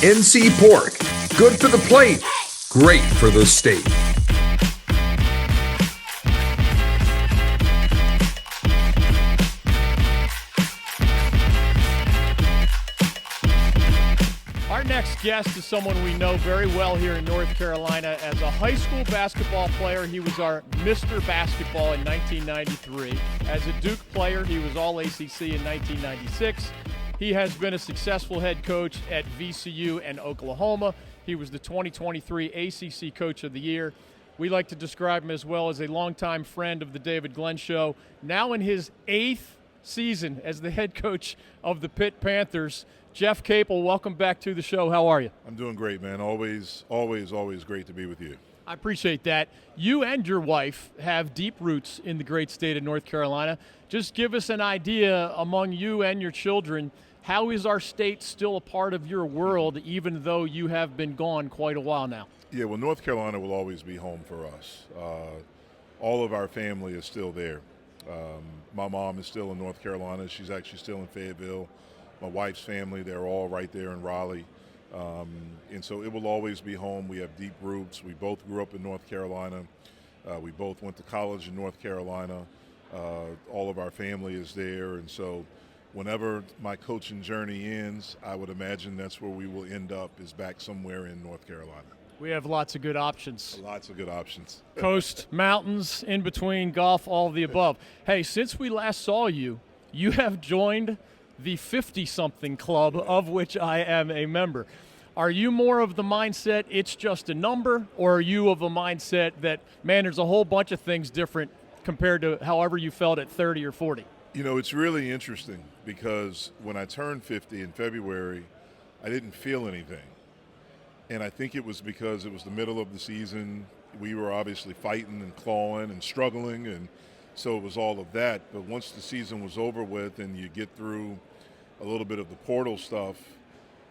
NC pork. Good for the plate, great for the steak. Our next guest is someone we know very well here in North Carolina. As a high school basketball player, he was our Mr. Basketball in 1993. As a Duke player, he was All-ACC in 1996. He has been a successful head coach at VCU and Oklahoma. He was the 2023 ACC Coach of the Year. We like to describe him as well as a longtime friend of the David Glenn Show. Now in his 8th season as the head coach of the Pitt Panthers, Jeff Capel, welcome back to the show. How are you? I'm doing great, man. Always great to be with you. I appreciate that. You and your wife have deep roots in the great state of North Carolina. Just give us an idea among you and your children, how is our state still a part of your world, even though you have been gone quite a while now? Yeah, well, North Carolina will always be home for us. All of our family is still there. My mom is still in North Carolina. She's actually still in Fayetteville. My wife's family, they're all right there in Raleigh. And so it will always be home. We have deep roots. We both grew up in North Carolina. We both went to college in North Carolina. All of our family is there. And so whenever my coaching journey ends, I would imagine that's where we will end up, is back somewhere in North Carolina. We have lots of good options. Lots of good options. Coast, mountains, in between, golf, all of the above. Hey, since we last saw you, you have joined the 50-something club, of which I am a member. Are you more of the mindset it's just a number, or are you of a mindset that, man, there's a whole bunch of things different compared to however you felt at 30 or 40? You know, it's really interesting because when I turned 50 in February, I didn't feel anything. And I think it was because it was the middle of the season. We were obviously fighting and clawing and struggling, and so it was all of that. But once the season was over with and you get through a little bit of the portal stuff,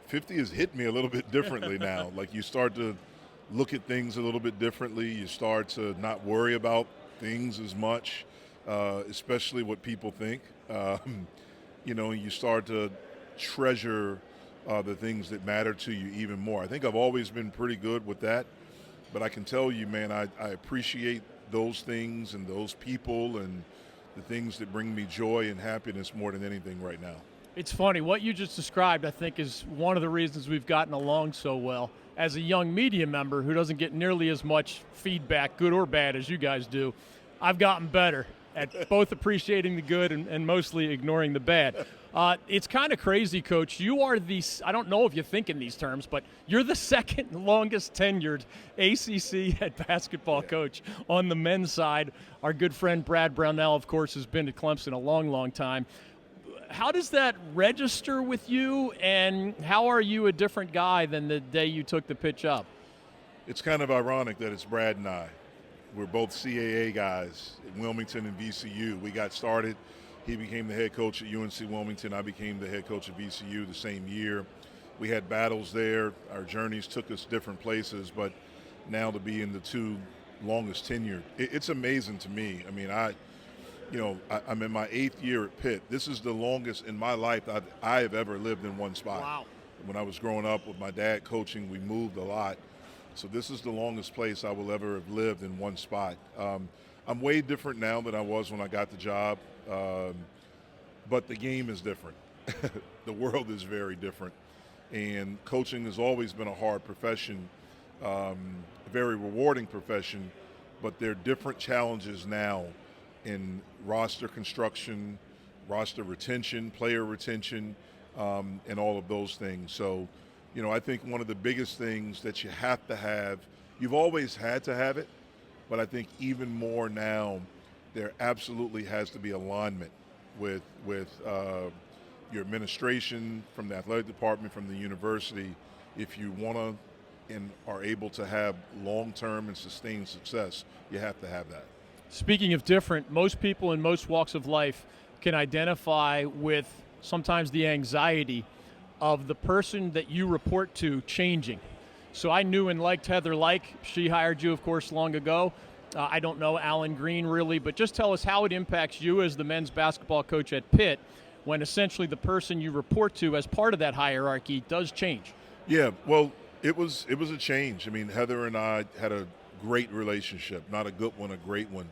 50 has hit me a little bit differently now. Like, you start to look at things a little bit differently. You start to not worry about things as much, especially what people think. You know, you start to treasure the things that matter to you even more. I think I've always been pretty good with that, but I can tell you, man, I appreciate those things and those people and the things that bring me joy and happiness more than anything right now. It's funny. What you just described, I think, is one of the reasons we've gotten along so well. As a young media member who doesn't get nearly as much feedback, good or bad, as you guys do, I've gotten better at both appreciating the good and mostly ignoring the bad. It's kind of crazy, Coach. You are I don't know if you think in these terms, but you're the second longest tenured ACC head basketball coach on the men's side. Our good friend Brad Brownell, of course, has been at Clemson a long, long time. How does that register with you, and how are you a different guy than the day you took the Pitt job? It's kind of ironic that it's Brad and I. We're both CAA guys at Wilmington and VCU. We got started. He became the head coach at UNC Wilmington. I became the head coach at VCU the same year. We had battles there. Our journeys took us different places, but now to be in the two longest tenured, it's amazing to me. I mean, I'm in my 8th year at Pitt. This is the longest in my life I have ever lived in one spot. Wow. When I was growing up with my dad coaching, we moved a lot. So this is the longest place I will ever have lived in one spot. I'm way different now than I was when I got the job, but the game is different. The world is very different. And coaching has always been a hard profession, a very rewarding profession, but there are different challenges now in roster construction, roster retention, player retention, and all of those things. So, you know, I think one of the biggest things that you have to have, you've always had to have it, but I think even more now, there absolutely has to be alignment with your administration, from the athletic department, from the university, if you want to and are able to have long-term and sustained success. You have to have that. Speaking of different, most people in most walks of life can identify with sometimes the anxiety of the person that you report to changing. So I knew and liked Heather Like. She hired you, of course, long ago. I don't know Alan Green really, but just tell us how it impacts you as the men's basketball coach at Pitt when essentially the person you report to as part of that hierarchy does change. Yeah, well, it was a change. I mean, Heather and I had a great relationship, not a good one, a great one.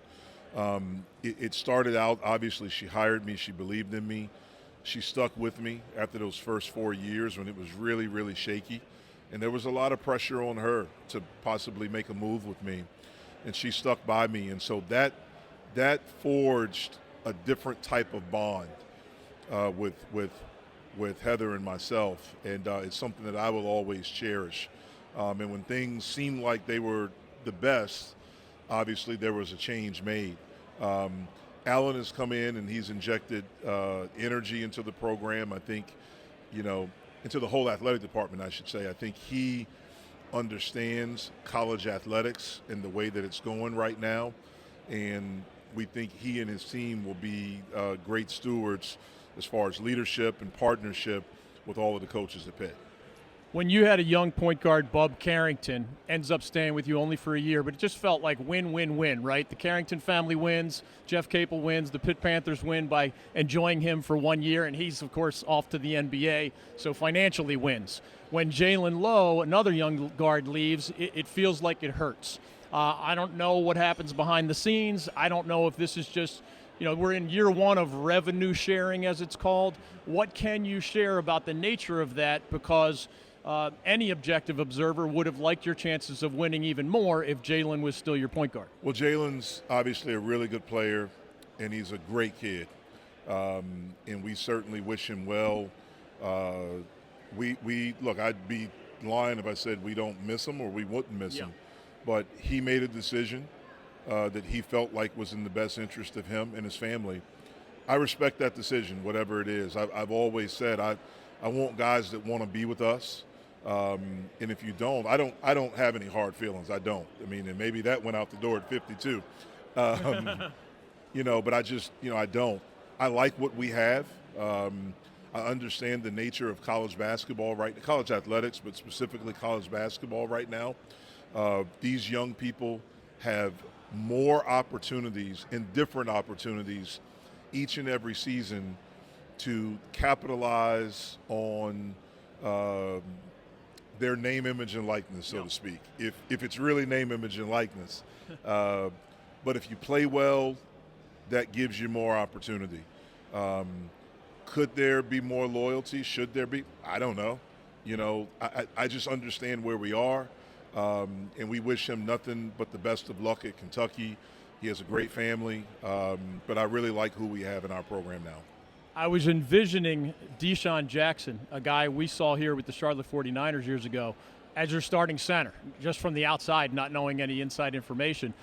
It started out, obviously, she hired me, she believed in me. She stuck with me after those first 4 years when it was really, really shaky. And there was a lot of pressure on her to possibly make a move with me. And she stuck by me. And so that forged a different type of bond with Heather and myself. And it's something that I will always cherish. And when things seemed like they were the best, obviously there was a change made. Alan has come in and he's injected energy into the program. I think, into the whole athletic department, I should say. I think he understands college athletics and the way that it's going right now. And we think he and his team will be great stewards as far as leadership and partnership with all of the coaches at Pitt. When you had a young point guard, Bub Carrington, ends up staying with you only for a year, but it just felt like win-win-win, right? The Carrington family wins, Jeff Capel wins, the Pitt Panthers win by enjoying him for 1 year, and he's, of course, off to the NBA, so financially wins. When Jalen Lowe, another young guard, leaves, it feels like it hurts. I don't know what happens behind the scenes. I don't know if this is just, we're in year one of revenue sharing, as it's called. What can you share about the nature of that? Because any objective observer would have liked your chances of winning even more if Jalen was still your point guard. Well, Jalen's obviously a really good player, and he's a great kid. And we certainly wish him well. Look, I'd be lying if I said we don't miss him or we wouldn't miss him. But he made a decision that he felt like was in the best interest of him and his family. I respect that decision, whatever it is. I've always said I want guys that want to be with us. And if you don't, I don't have any hard feelings. I don't. I mean, and maybe that went out the door at 52. But I just, I don't. I like what we have. I understand the nature of college basketball, college athletics, but specifically college basketball right now. These young people have more opportunities and different opportunities each and every season to capitalize on their name, image, and likeness, so to speak, if it's really name, image, and likeness. But if you play well, that gives you more opportunity. Could there be more loyalty? Should there be? I don't know. I just understand where we are, and we wish him nothing but the best of luck at Kentucky. He has a great family, but I really like who we have in our program now. I was envisioning Deshaun Jackson, a guy we saw here with the Charlotte 49ers years ago, as your starting center, just from the outside, not knowing any inside information.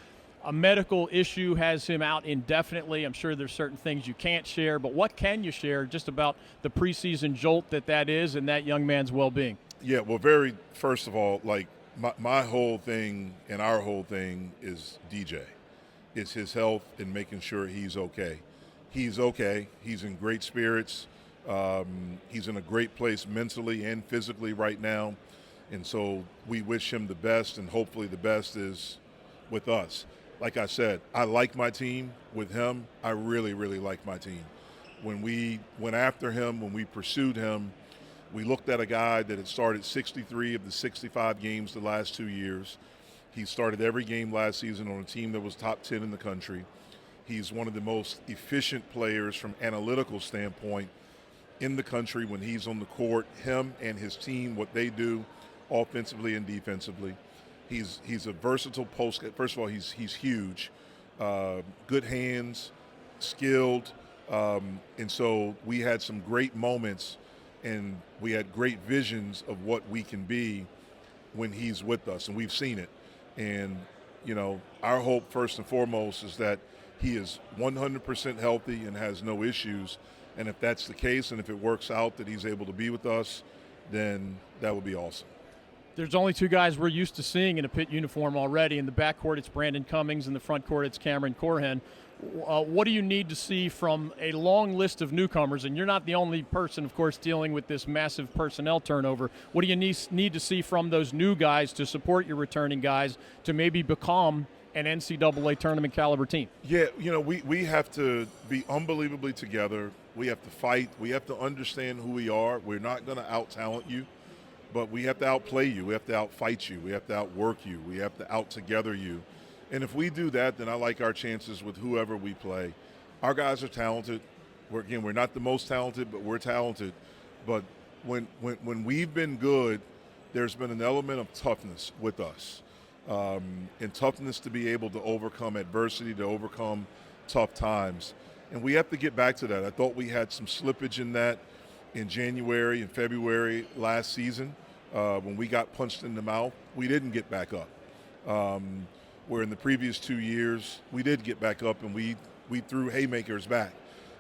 A medical issue has him out indefinitely. I'm sure there's certain things you can't share, but what can you share just about the preseason jolt that is and that young man's well-being? Yeah, well, first of all, like my whole thing and our whole thing is DJ. It's his health and making sure he's okay. He's okay. He's in great spirits. He's in a great place mentally and physically right now. And so we wish him the best, and hopefully the best is with us. Like I said, I like my team with him. I really, really like my team. When we went after him, when we pursued him, we looked at a guy that had started 63 of the 65 games the last 2 years. He started every game last season on a team that was top 10 in the country. He's one of the most efficient players from analytical standpoint in the country when he's on the court. Him and his team, what they do offensively and defensively. He's a versatile post. First of all, he's huge, good hands, skilled, and so we had some great moments, and we had great visions of what we can be when he's with us, and we've seen it. And our hope first and foremost is that he is 100% healthy and has no issues. And if that's the case, and if it works out that he's able to be with us, then that would be awesome. There's only two guys we're used to seeing in a Pitt uniform already. In the backcourt, it's Brandon Cummings. In the front court, it's Cameron Corhen. What do you need to see from a long list of newcomers? And you're not the only person, of course, dealing with this massive personnel turnover. What do you need to see from those new guys to support your returning guys to maybe become an NCAA tournament caliber team? Yeah, we have to be unbelievably together. We have to fight. We have to understand who we are. We're not going to out-talent you. but we have to outplay you. We have to outfight you. We have to outwork you. We have to out-together you. And if we do that, then I like our chances with whoever we play. Our guys are talented. We're not the most talented, but we're talented. But when we've been good, there's been an element of toughness with us. And toughness to be able to overcome adversity, to overcome tough times. And we have to get back to that. I thought we had some slippage in that in January and February last season when we got punched in the mouth. We didn't get back up. Where in the previous 2 years, we did get back up and we threw haymakers back.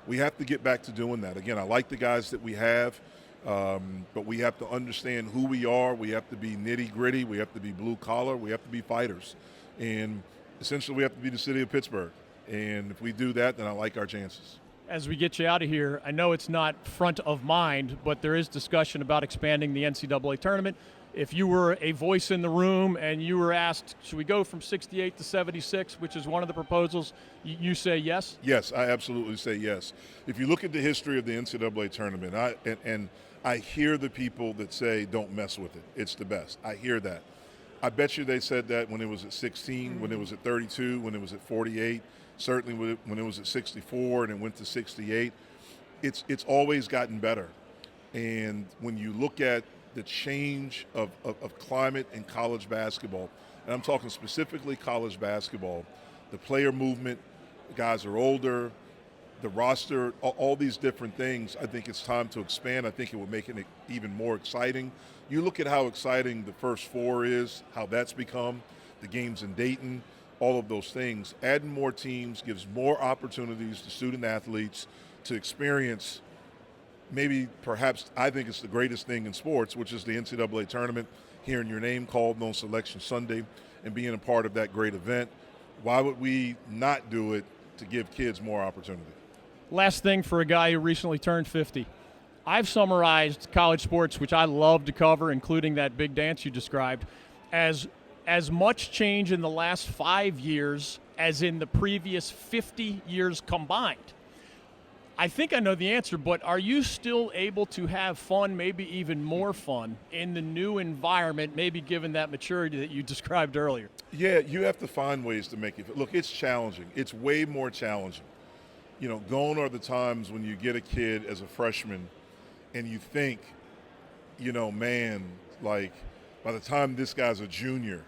We have to get back to doing that. Again, I like the guys that we have, but we have to understand who we are. We have to be nitty-gritty. We have to be blue-collar. We have to be fighters. And essentially, we have to be the city of Pittsburgh. And if we do that, then I like our chances. As we get you out of here, I know it's not front of mind, but there is discussion about expanding the NCAA tournament. If you were a voice in the room and you were asked, should we go from 68 to 76, which is one of the proposals, you say yes? Yes, I absolutely say yes. If you look at the history of the NCAA tournament, I hear the people that say don't mess with it. It's the best. I hear that. I bet you they said that when it was at 16, when it was at 32, when it was at 48, certainly when it was at 64 and it went to 68. It's always gotten better. And when you look at the change of climate in college basketball, and I'm talking specifically college basketball, the player movement, the guys are older, the roster, all these different things, I think it's time to expand. I think it would make it even more exciting. You look at how exciting the first four is, how that's become, the games in Dayton, all of those things. Adding more teams gives more opportunities to student athletes to experience perhaps I think it's the greatest thing in sports, which is the NCAA tournament, hearing your name called on Selection Sunday and being a part of that great event. Why would we not do it to give kids more opportunity? Last thing for a guy who recently turned 50. I've summarized college sports, which I love to cover, including that big dance you described, as much change in the last 5 years as in the previous 50 years combined. I think I know the answer, but are you still able to have fun, maybe even more fun, in the new environment, maybe given that maturity that you described earlier? Yeah, you have to find ways to make it. Look, it's challenging. It's way more challenging. You know, gone are the times when you get a kid as a freshman and you think, you know, man, like by the time this guy's a junior,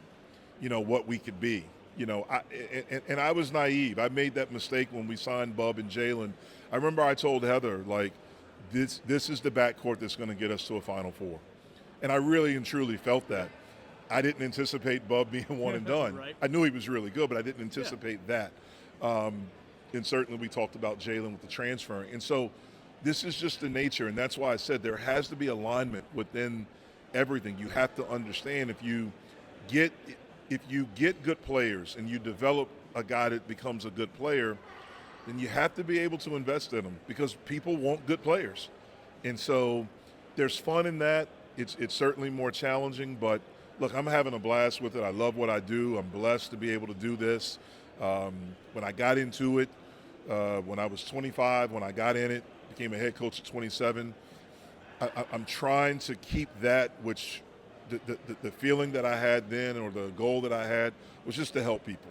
you know, what we could be. You know, I was naive. I made that mistake when we signed Bub and Jalen. I remember I told Heather, like, this is the backcourt that's going to get us to a Final Four. And I really and truly felt that. I didn't anticipate Bub being one and done. Right. I knew he was really good, but I didn't anticipate that. And certainly we talked about Jalen with the transferring. And so this is just the nature, and that's why I said there has to be alignment within everything. You have to understand if you get good players and you develop a guy that becomes a good player, then you have to be able to invest in them because people want good players. And so there's fun in that. It's certainly more challenging, but look, I'm having a blast with it. I love what I do. I'm blessed to be able to do this. When I got into it, when I was 25, when I got in it, became a head coach at 27, I'm trying to keep that, which the feeling that I had then or the goal that I had was just to help people.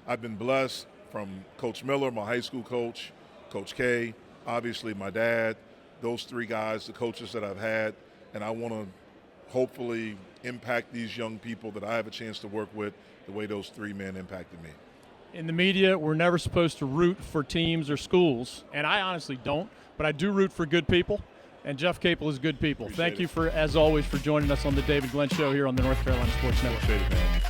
I've been blessed from Coach Miller, my high school coach, Coach K, obviously my dad, those three guys, the coaches that I've had, and I want to hopefully impact these young people that I have a chance to work with the way those three men impacted me. In the media, we're never supposed to root for teams or schools, and I honestly don't, but I do root for good people, and Jeff Capel is good people. Thank you, as always, for joining us on the David Glenn Show here on the North Carolina Sports Network. Appreciate it, man.